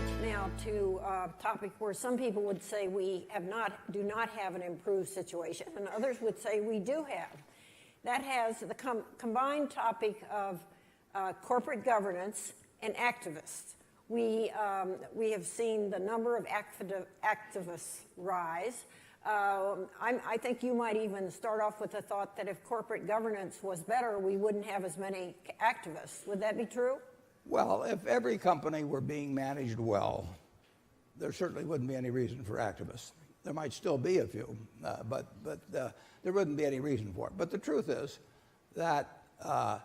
switch now to a topic where some people would say we do not have an improved situation, and others would say we do have. That has the combined topic of corporate governance and activists. We have seen the number of activists rise. I think you might even start off with the thought that if corporate governance was better, we wouldn't have as many activists. Would that be true? Well, if every company were being managed well, there certainly wouldn't be any reason for activists. There might still be a few, but there wouldn't be any reason for it. But the truth is that at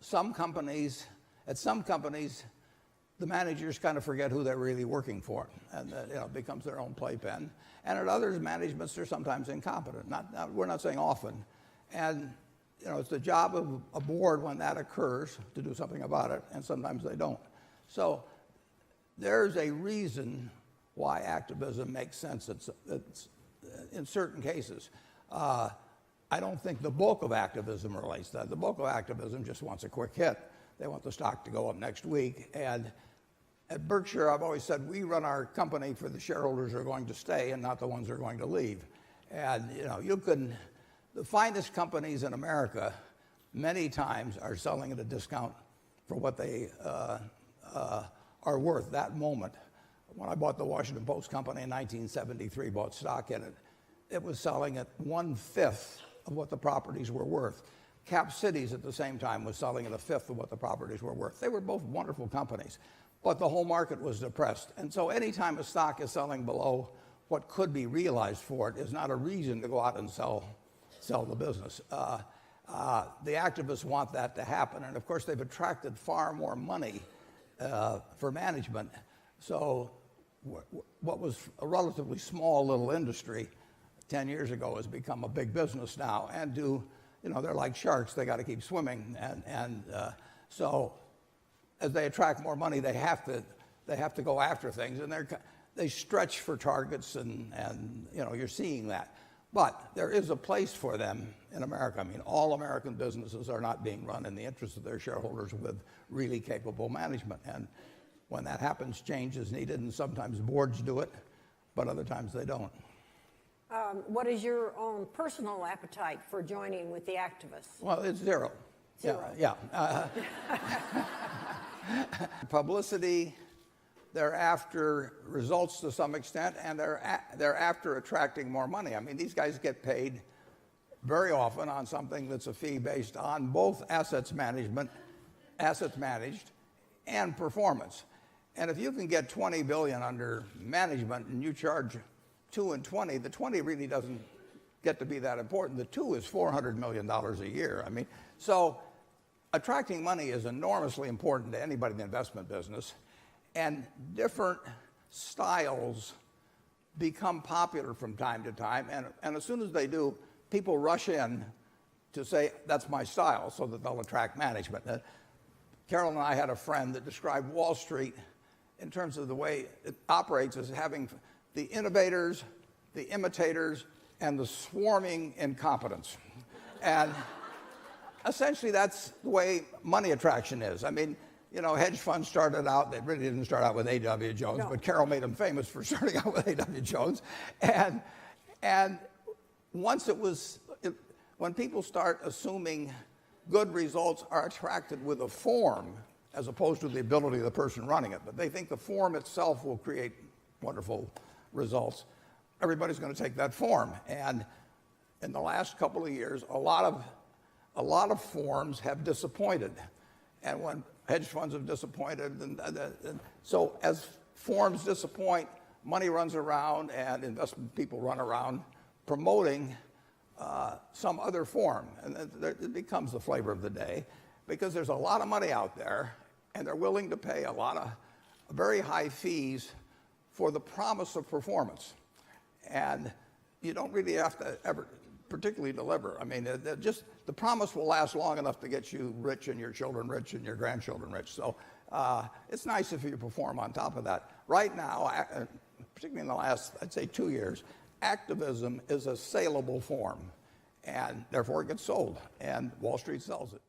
some companies, the managers kind of forget who they're really working for, and it becomes their own playpen. And at others, managements are sometimes incompetent. We're not saying often. And it's the job of a board when that occurs to do something about it, and sometimes they don't. So there's a reason why activism makes sense in certain cases. I don't think the bulk of activism relates to that. The bulk of activism just wants a quick hit. They want the stock to go up next week. And at Berkshire, I've always said we run our company for the shareholders who are going to stay and not the ones who are going to leave. And the finest companies in America many times are selling at a discount for what they are worth that moment. When I bought the Washington Post company in 1973, bought stock in it, it was selling at 1/5 of what the properties were worth. Cap Cities at the same time was selling at 1/5 of what the properties were worth. They were both wonderful companies, but the whole market was depressed. And so anytime a stock is selling below what could be realized for it is not a reason to go out and sell the business. The activists want that to happen, and of course they've attracted far more money for management. So what was a relatively small little industry 10 years ago has become a big business now. And they're like sharks; they got to keep swimming. And so as they attract more money, they have to go after things, and they stretch for targets, and you're seeing that. But there is a place for them in America. I mean, all American businesses are not being run in the interest of their shareholders with really capable management. And when that happens, change is needed, and sometimes boards do it, but other times they don't. What is your own personal appetite for joining with the activists? Well, it's zero. Zero. Yeah. Publicity, they're after results to some extent, and they're after attracting more money. I mean, these guys get paid very often on something that's a fee based on both assets managed, and performance. And if you can get $20 billion under management and you charge 2 and 20, the 20 really doesn't get to be that important. The 2 is $400 million a year. I mean, so attracting money is enormously important to anybody in the investment business. And different styles become popular from time to time. And as soon as they do, people rush in to say, that's my style, so that they'll attract management. Carol and I had a friend that described Wall Street in terms of the way it operates as having the innovators, the imitators, and the swarming incompetents. And essentially, that's the way money attraction is. I mean, hedge funds started out, they really didn't start out with A.W. Jones, no. But Carol made them famous for starting out with A.W. Jones. And once when people start assuming good results are attracted with a form as opposed to the ability of the person running it, but they think the form itself will create wonderful results, everybody's going to take that form. And in the last couple of years, a lot of forms have disappointed. And when hedge funds have disappointed, and so as forms disappoint, money runs around and investment people run around promoting some other form. And it becomes the flavor of the day because there's a lot of money out there and they're willing to pay a lot of very high fees for the promise of performance. And you don't really have to ever particularly deliver. I mean, just the promise will last long enough to get you rich and your children rich and your grandchildren rich. So it's nice if you perform on top of that. Right now, particularly in the last, I'd say 2 years, activism is a saleable form, and therefore it gets sold, and Wall Street sells it.